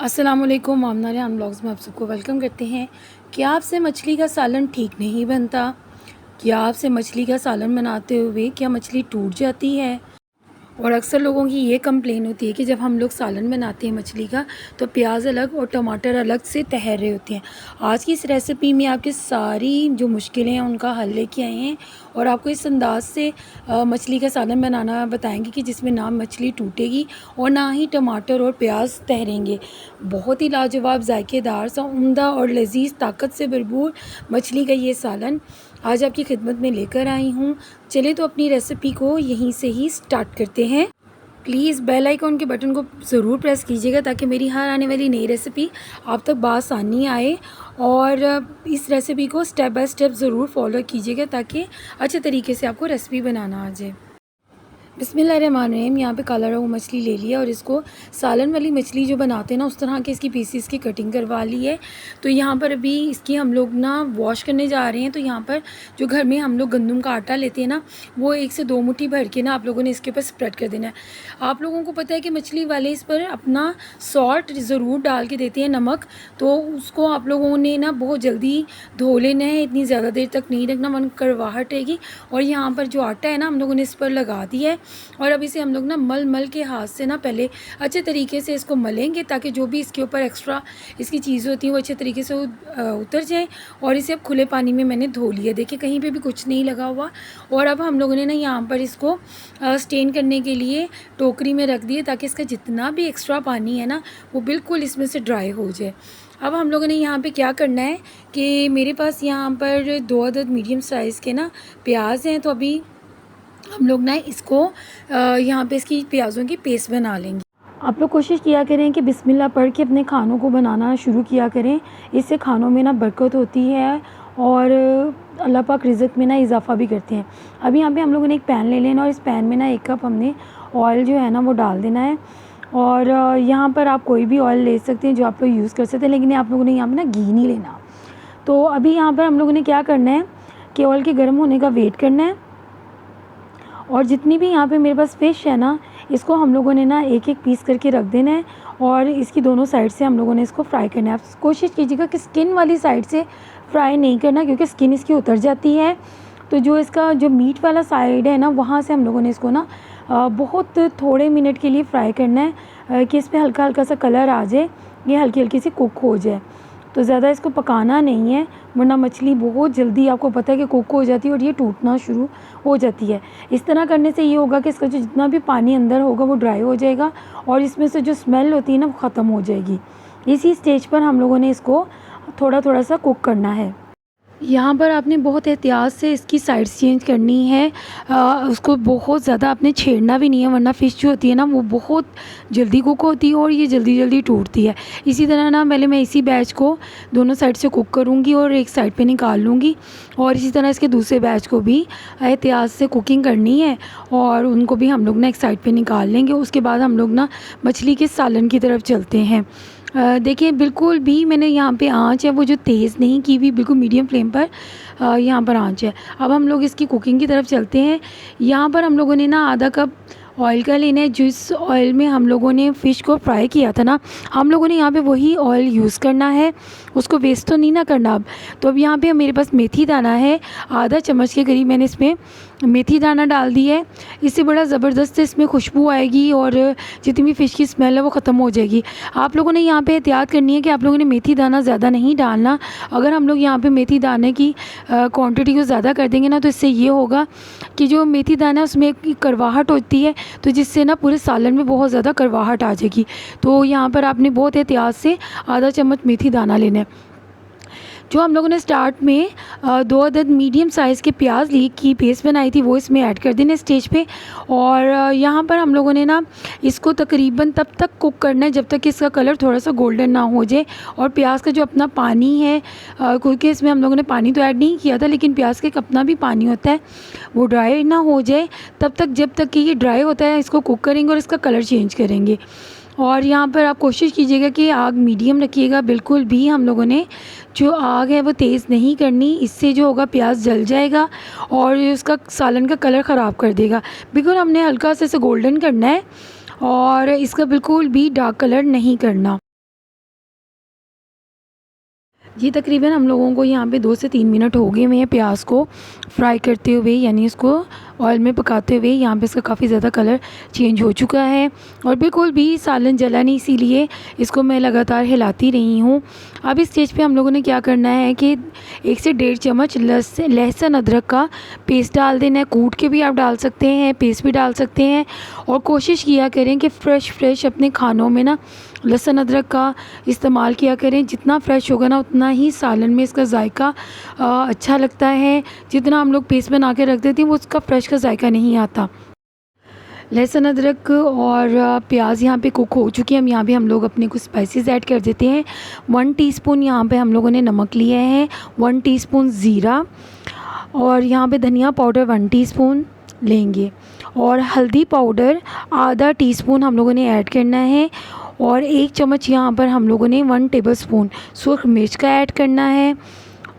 अस्सलामुअलैकुम, आमना रेहान ब्लॉग्स में आप सबको वेलकम करते हैं। क्या आपसे मछली का सालन ठीक नहीं बनता? क्या आपसे मछली का सालन बनाते हुए क्या मछली टूट जाती है? और अक्सर लोगों की ये कंप्लेन होती है कि जब हम लोग सालन बनाते हैं मछली का तो प्याज अलग और टमाटर अलग से तैर रहे होते हैं। आज की इस रेसिपी में आपकी सारी जो मुश्किलें हैं उनका हल लेके आए हैं और आपको इस अंदाज से मछली का सालन बनाना बताएंगे कि जिसमें ना मछली टूटेगी और ना ही टमाटर और प्याज तैरेंगे। बहुत ही लाजवाब, जायकेदार सा, उम्दा और लजीज, ताकत से भरपूर मछली का ये सालन आज आपकी खिदमत में लेकर आई हूँ। चलिए तो अपनी रेसिपी को यहीं से ही स्टार्ट करते हैं। प्लीज़ बेल आइकॉन के बटन को ज़रूर प्रेस कीजिएगा ताकि मेरी हर आने वाली नई रेसिपी आप तक बासानी आए, और इस रेसिपी को स्टेप बाय स्टेप ज़रूर फॉलो कीजिएगा ताकि अच्छे तरीके से आपको रेसिपी बनाना आ जाए। बिस्मिल्लाहिर्रहमानिर्रहीम। यहाँ पे काला रोहू मछली ले लिया और इसको सालन वाली मछली जो बनाते हैं ना उस तरह के इसकी पीसीस की कटिंग करवा ली है। तो यहाँ पर अभी इसकी हम लोग ना वॉश करने जा रहे हैं। तो यहाँ पर जो घर में हम लोग गंदम का आटा लेते हैं ना, वो 1 से 2 मुट्ठी भर के ना आप लोगों ने इसके ऊपर स्प्रेड कर देना है। आप लोगों को पता है कि मछली वाले इस पर अपना सॉल्ट ज़रूर डाल के देते हैं, नमक। तो उसको आप लोगों ने ना बहुत जल्दी धो लेना है, इतनी ज़्यादा देर तक नहीं रखना वरना कड़वाहट रहेगी। और यहाँ पर जो आटा है ना हम लोगों ने इस पर लगा दिया है और अब इसे हम लोग ना मल के हाथ से ना पहले अच्छे तरीके से इसको मलेंगे ताकि जो भी इसके ऊपर एक्स्ट्रा इसकी चीज़ें होती हैं वो अच्छे तरीके से उतर जाएं। और इसे अब खुले पानी में मैंने धो लिया, देखिए कहीं पे भी कुछ नहीं लगा हुआ। और अब हम लोगों ने ना यहाँ पर इसको स्टेन करने के लिए टोकरी में रख दिए ताकि इसका जितना भी एक्स्ट्रा पानी है ना वो बिल्कुल इसमें से ड्राई हो जाए। अब हम लोगों ने यहाँ पे क्या करना है कि मेरे पास यहाँ पर 2 अदद मीडियम साइज़ के ना प्याज हैं। तो अभी हम लोग ना इसको यहाँ पे इसकी प्याज़ों की पेस्ट बना लेंगे। आप लोग कोशिश किया करें कि बिस्मिल्लाह पढ़ के अपने खानों को बनाना शुरू किया करें, इससे खानों में ना बरकत होती है और अल्लाह पाक रिज़्क़ में ना इजाफ़ा भी करते हैं। अभी यहाँ पे हम लोगों ने एक पैन ले लेना और इस पैन में ना 1 कप हमने ऑयल जो है ना वो डाल देना है। और यहाँ पर आप कोई भी ऑयल ले सकते हैं जो आप लोग यूज़ कर सकते हैं, लेकिन आप लोगों ने यहाँ पर ना घी नहीं लेना। तो अभी यहाँ पर हम लोगों ने क्या करना है कि ऑयल के गर्म होने का वेट करना है। और जितनी भी यहाँ पे मेरे पास फ़िश है ना इसको हम लोगों ने ना एक एक पीस करके रख देना है और इसकी दोनों साइड से हम लोगों ने इसको फ्राई करना है। आप कोशिश कीजिएगा कि स्किन वाली साइड से फ्राई नहीं करना क्योंकि स्किन इसकी उतर जाती है। तो जो इसका जो मीट वाला साइड है ना वहाँ से हम लोगों ने इसको ना बहुत थोड़े मिनट के लिए फ्राई करना है कि इस पर हल्का हल्का सा कलर आ जाए, ये हल्की हल्की सी कुक हो जाए। तो ज़्यादा इसको पकाना नहीं है वरना मछली बहुत जल्दी आपको पता है कि कुक हो जाती है और ये टूटना शुरू हो जाती है। इस तरह करने से ये होगा कि इसका जो जितना भी पानी अंदर होगा वो ड्राई हो जाएगा और इसमें से जो स्मेल होती है ना वो ख़त्म हो जाएगी। इसी स्टेज पर हम लोगों ने इसको थोड़ा थोड़ा सा कुक करना है। यहाँ पर आपने बहुत एहतियात से इसकी साइड्स चेंज करनी है, उसको बहुत ज़्यादा आपने छेड़ना भी नहीं है वरना फ़िश जो होती है ना वो बहुत जल्दी कुक होती है और ये जल्दी जल्दी टूटती है। इसी तरह ना पहले मैं इसी बैच को दोनों साइड से कुक करूँगी और एक साइड पे निकाल लूँगी और इसी तरह इसके दूसरे बैच को भी एहतियात से कुकिंग करनी है और उनको भी हम लोग ना एक साइड पर निकाल लेंगे। उसके बाद हम लोग ना मछली के सालन की तरफ चलते हैं। देखिए बिल्कुल भी मैंने यहाँ पे आँच है वो जो तेज़ नहीं की हुई, बिल्कुल मीडियम फ्लेम पर यहाँ पर आँच है। अब हम लोग इसकी कुकिंग की तरफ चलते हैं। यहाँ पर हम लोगों ने ना आधा कप ऑयल का लेना है। जिस ऑयल में हम लोगों ने फ़िश को फ्राई किया था ना हम लोगों ने यहाँ पे वही ऑयल यूज़ करना है, उसको वेस्ट तो नहीं ना करना। अब तो अब यहाँ पे मेरे पास मेथी दाना है, आधा चम्मच के करीब मैंने इसमें मेथी दाना डाल दी है। इससे बड़ा ज़बरदस्त इसमें खुशबू आएगी और जितनी भी फ़िश की स्मेल है वो ख़त्म हो जाएगी। आप लोगों ने यहाँ पे एहतियात करनी है कि आप लोगों ने मेथी दाना ज़्यादा नहीं डालना। अगर हम लोग यहाँ पे मेथी दाने की क्वांटिटी को ज़्यादा कर देंगे ना तो इससे ये होगा कि जो मेथी दाना है उसमें एक करवाहट होती है, तो जिससे ना पूरे सालन में बहुत ज़्यादा करवाहट आ जाएगी। तो यहाँ पर आपने बहुत एहतियात से आधा चम्मच मेथी दाना लेना है। जो हम लोगों ने स्टार्ट में 2 अदद मीडियम साइज़ के प्याज ली की पेस्ट बनाई थी वो इसमें ऐड कर देना स्टेज पे। और यहाँ पर हम लोगों ने ना इसको तकरीबन तब तक कुक करना है जब तक कि इसका कलर थोड़ा सा गोल्डन ना हो जाए और प्याज का जो अपना पानी है, क्योंकि इसमें हम लोगों ने पानी तो ऐड नहीं किया था लेकिन प्याज का अपना भी पानी होता है, वो ड्राई ना हो जाए तब तक, जब तक कि ये ड्राई होता है इसको कुक करेंगे और इसका कलर चेंज करेंगे। और यहाँ पर आप कोशिश कीजिएगा कि आग मीडियम रखिएगा, बिल्कुल भी हम लोगों ने जो आग है वो तेज़ नहीं करनी, इससे जो होगा प्याज जल जाएगा और उसका सालन का कलर ख़राब कर देगा। बिल्कुल हमने हल्का से इसे गोल्डन करना है और इसका बिल्कुल भी डार्क कलर नहीं करना। ये तकरीबन हम लोगों को यहाँ पे 2 से 3 मिनट हो गए हुए हैं प्याज को फ्राई करते हुए, यानी इसको ऑयल में पकाते हुए। यहाँ पे इसका काफ़ी ज़्यादा कलर चेंज हो चुका है और बिल्कुल भी सालन जला नहीं, इसीलिए इसको मैं लगातार हिलाती रही हूँ। अब इस स्टेज पे हम लोगों ने क्या करना है कि 1 से 1.5 चम्मच लहसुन अदरक का पेस्ट डाल देना है। कूट के भी आप डाल सकते हैं, पेस्ट भी डाल सकते हैं। और कोशिश किया करें कि फ़्रेश अपने खानों में ना लहसुन अदरक का इस्तेमाल किया करें। जितना फ़्रेश होगा ना उतना ही सालन में इसका ज़ायका अच्छा लगता है। जितना हम लोग पेस्ट बना के रख देते हैं वो उसका फ़्रेश का ज़ायका नहीं आता। लहसुन अदरक और प्याज यहाँ पे कुक हो चुकी है। हम यहाँ पे हम लोग अपने कुछ स्पाइसेस ऐड कर देते हैं। 1 टीस्पून यहाँ पे हम लोगों ने नमक लिया है, 1 टीस्पून ज़ीरा, और यहाँ पे धनिया पाउडर 1 टीस्पून लेंगे, और हल्दी पाउडर आधा टीस्पून हम लोगों ने ऐड करना है, और 1 चम्मच यहाँ पर हम लोगों ने 1 टेबलस्पून सुर्ख मिर्च का ऐड करना है।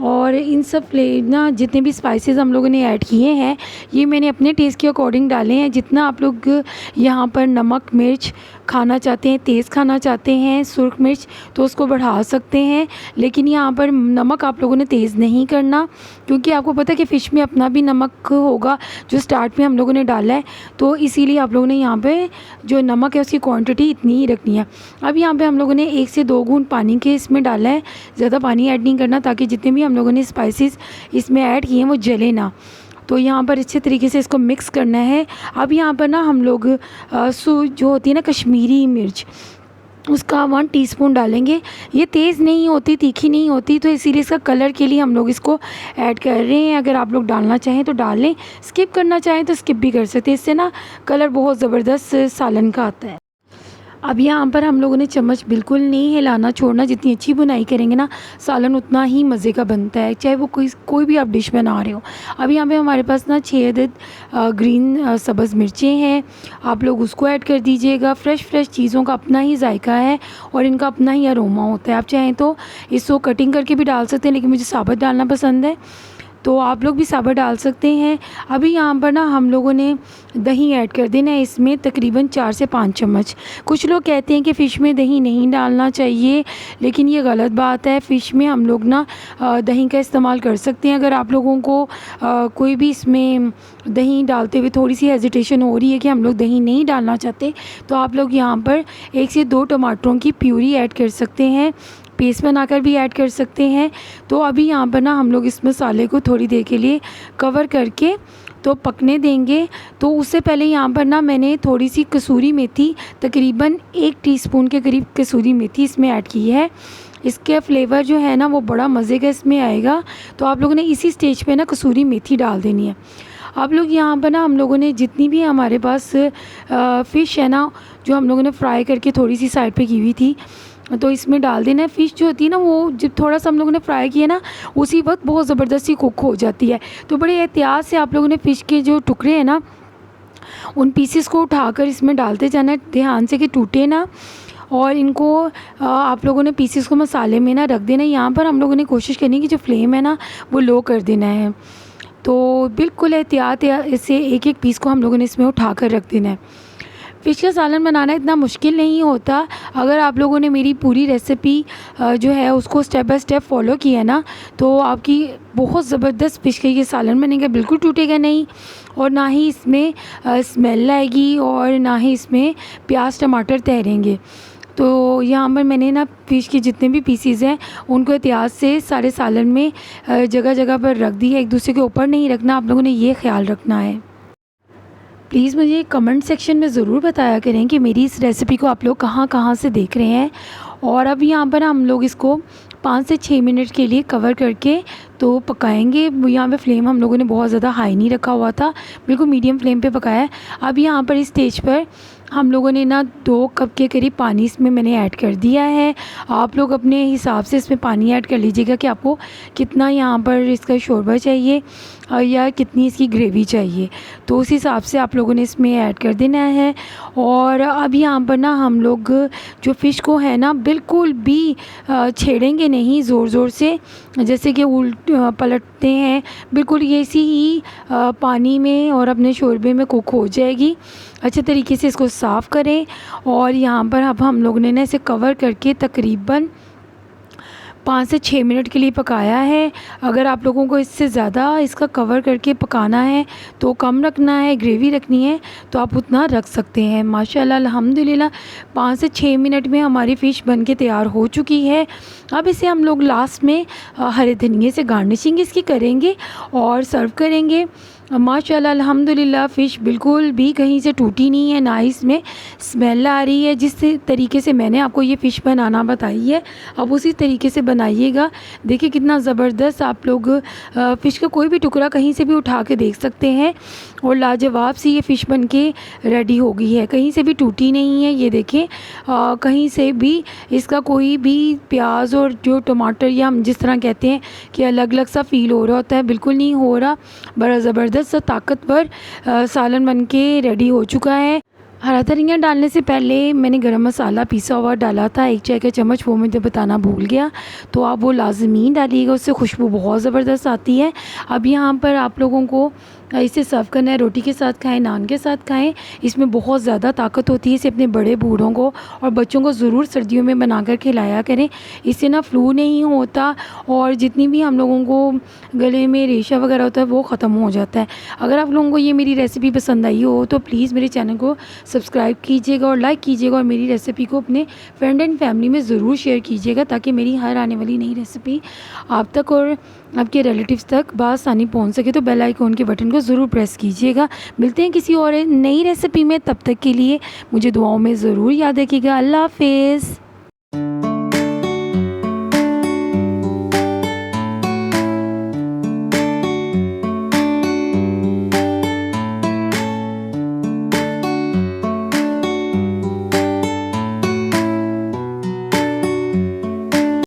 और इन सब ना जितने भी स्पाइसेस हम लोगों ने ऐड किए हैं ये मैंने अपने टेस्ट के अकॉर्डिंग डाले हैं। जितना आप लोग यहाँ पर नमक मिर्च खाना चाहते हैं, तेज़ खाना चाहते हैं सुर्ख मिर्च, तो उसको बढ़ा सकते हैं। लेकिन यहाँ पर नमक आप लोगों ने तेज़ नहीं करना, क्योंकि आपको पता है कि फ़िश में अपना भी नमक होगा जो स्टार्ट में हम लोगों ने डाला है, तो इसीलिए आप लोगों ने यहाँ पे जो नमक है उसकी क्वांटिटी इतनी ही रखनी है। अब यहाँ पे हम लोगों ने 1 से 2 घूंट पानी के इसमें डाला है, ज़्यादा पानी ऐड नहीं करना, ताकि जितने भी हम लोगों ने स्पाइसेस इसमें ऐड किए हैं वो जले ना। तो यहाँ पर अच्छे तरीके से इसको मिक्स करना है। अब यहाँ पर ना हम लोग जो होती है ना कश्मीरी मिर्च, उसका 1 टीस्पून डालेंगे। ये तेज़ नहीं होती, तीखी नहीं होती, तो इसीलिए इसका कलर के लिए हम लोग इसको ऐड कर रहे हैं। अगर आप लोग डालना चाहें तो डाल लें, स्किप करना चाहें तो स्किप भी कर सकते हैं। इससे ना कलर बहुत ज़बरदस्त सालन का आता है। अब यहाँ पर हम लोगों ने चम्मच बिल्कुल नहीं हिलाना छोड़ना। जितनी अच्छी बुनाई करेंगे ना सालन उतना ही मज़े का बनता है, चाहे वो कोई भी आप डिश बना रहे हो। अब यहाँ पे हमारे पास ना 6 अदद ग्रीन सब्ज़ मिर्चें हैं, आप लोग उसको ऐड कर दीजिएगा। फ़्रेश चीज़ों का अपना ही जायका है और इनका अपना ही अरोमा होता है। आप चाहें तो इसको कटिंग करके भी डाल सकते हैं, लेकिन मुझे साबुत डालना पसंद है, तो आप लोग भी साबुत डाल सकते हैं। अभी यहाँ पर ना हम लोगों ने दही ऐड कर देना है इसमें, तकरीबन 4 से 5 चम्मच। कुछ लोग कहते हैं कि फ़िश में दही नहीं डालना चाहिए, लेकिन ये गलत बात है। फ़िश में हम लोग ना दही का इस्तेमाल कर सकते हैं। अगर आप लोगों को कोई भी इसमें दही डालते हुए थोड़ी सी हेजिटेशन हो रही है कि हम लोग दही नहीं डालना चाहते, तो आप लोग यहाँ पर 1 से 2 टमाटरों की प्यूरी ऐड कर सकते हैं, पेस्ट बनाकर भी ऐड कर सकते हैं। तो अभी यहाँ पर ना हम लोग इस मसाले को थोड़ी देर के लिए कवर करके तो पकने देंगे। तो उससे पहले यहाँ पर ना मैंने थोड़ी सी कसूरी मेथी, तकरीबन 1 टीस्पून के करीब कसूरी मेथी इसमें ऐड की है। इसके फ्लेवर जो है ना वो बड़ा मज़े का इसमें आएगा, तो आप लोगों ने इसी स्टेज पे ना कसूरी मेथी डाल देनी है। आप लोग यहाँ पर ना हम लोगों ने जितनी भी हमारे पास फ़िश है ना जो हम लोगों ने फ्राई करके थोड़ी सी साइड पे की हुई थी, तो इसमें डाल देना है। फ़िश जो होती है ना वो जब थोड़ा सा हम लोगों ने फ्राई किया ना उसी वक्त बहुत ज़बरदस्ती कुक हो जाती है। तो बड़े एहतियात से आप लोगों ने फ़िश के जो टुकड़े हैं ना उन पीसेस को उठाकर इसमें डालते जाना है, ध्यान से कि टूटे ना। और इनको आप लोगों ने पीसेस को मसाले में ना रख देना है। यहाँ पर हम लोगों ने कोशिश करनी है कि जो फ्लेम है ना वो लो कर देना है, तो बिल्कुल एहतियात से एक पीस को हम लोगों ने इसमें उठा कर रख देना है। फ़िश का सालन बनाना इतना मुश्किल नहीं होता। अगर आप लोगों ने मेरी पूरी रेसिपी जो है उसको स्टेप बाय स्टेप फॉलो किया ना, तो आपकी बहुत ज़बरदस्त फ़िश का ये सालन बनेगा, बिल्कुल टूटेगा नहीं, और ना ही इसमें स्मेल आएगी और ना ही इसमें प्याज टमाटर तैरेंगे। तो यहाँ पर मैंने ना फ़िश के जितने भी पीसीज़ हैं उनको एहतियात से सारे सालन में जगह जगह पर रख दिया। एक दूसरे के ऊपर नहीं रखना, आप लोगों ने ये ख्याल रखना है। प्लीज़ मुझे कमेंट सेक्शन में ज़रूर बताया करें कि मेरी इस रेसिपी को आप लोग कहाँ से देख रहे हैं। और अब यहाँ पर हम लोग इसको 5 से 6 मिनट के लिए कवर करके तो पकाएंगे। यहाँ पे फ्लेम हम लोगों ने बहुत ज़्यादा हाई नहीं रखा हुआ था, बिल्कुल मीडियम फ्लेम पे पकाया है। अब यहाँ पर इस स्टेज पर हम लोगों ने ना 2 कप के करीब पानी इसमें मैंने ऐड कर दिया है। आप लोग अपने हिसाब से इसमें पानी ऐड कर लीजिएगा कि आपको कितना यहाँ पर इसका शोरबा चाहिए या कितनी इसकी ग्रेवी चाहिए, तो उस हिसाब से आप लोगों ने इसमें ऐड कर देना है। और अब यहाँ पर ना हम लोग जो फ़िश को है ना बिल्कुल भी छेड़ेंगे नहीं ज़ोर से, जैसे कि उल्ट पलटते हैं, बिल्कुल ये इसी ही पानी में और अपने शोरबे में कुक हो जाएगी। अच्छे तरीके से इसको साफ़ करें। और यहाँ पर अब हम लोग ने ना इसे कवर करके तकरीबन 5 से 6 मिनट के लिए पकाया है। अगर आप लोगों को इससे ज़्यादा इसका कवर करके पकाना है तो कम रखना है, ग्रेवी रखनी है तो आप उतना रख सकते हैं। माशाल्लाह अल्हम्दुलिल्लाह 5 से 6 मिनट में हमारी फ़िश बन के तैयार हो चुकी है। अब इसे हम लोग लास्ट में हरे धनिए से गार्निशिंग इसकी करेंगे और सर्व करेंगे। माशाल्लाह अल्हम्दुलिल्लाह फ़िश बिल्कुल भी कहीं से टूटी नहीं है, ना इसमें स्मेल आ रही है। जिस तरीके से मैंने आपको ये फ़िश बनाना बताई है अब उसी तरीके से बनाइएगा। देखिए कितना ज़बरदस्त, आप लोग फ़िश का कोई भी टुकड़ा कहीं से भी उठा के देख सकते हैं और लाजवाब सी ये फ़िश बन के रेडी हो गई है, कहीं से भी टूटी नहीं है। ये देखें कहीं से भी इसका कोई भी प्याज और जो टमाटर या हम जिस तरह कहते हैं कि अलग अलग सा फ़ील हो रहा होता है, बिल्कुल नहीं हो रहा। बड़ा ज़बरदस्त सा ताकतवर सालन बन के रेडी हो चुका है। हरा धनिया डालने से पहले मैंने गरम मसाला पिसा हुआ डाला था 1 चाय का चम्मच, वो मुझे बताना भूल गया, तो आप वो लाजमी डालिएगा, उससे खुशबू बहुत ज़बरदस्त आती है। अब यहाँ पर आप लोगों को इसे सर्व करना है, रोटी के साथ खाएं, नान के साथ खाएं। इसमें बहुत ज़्यादा ताकत होती है। इसे अपने बड़े बूढ़ों को और बच्चों को ज़रूर सर्दियों में बनाकर खिलाया करें। इससे ना फ्लू नहीं होता और जितनी भी हम लोगों को गले में रेशा वगैरह होता है वो ख़त्म हो जाता है। अगर आप लोगों को ये मेरी रेसिपी पसंद आई हो तो प्लीज़ मेरे चैनल को सब्सक्राइब कीजिएगा और लाइक कीजिएगा और मेरी रेसिपी को अपने फ्रेंड एंड फैमिली में ज़रूर शेयर कीजिएगा ताकि मेरी हर आने वाली नई रेसिपी आप तक और आपके रिलेटिव्स तक बआसानी पहुंच सके। तो बेल आइकॉन के बटन को ज़रूर प्रेस कीजिएगा। मिलते हैं किसी और नई रेसिपी में, तब तक के लिए मुझे दुआओं में ज़रूर याद रखिएगा। अल्लाह हाफ़िज़।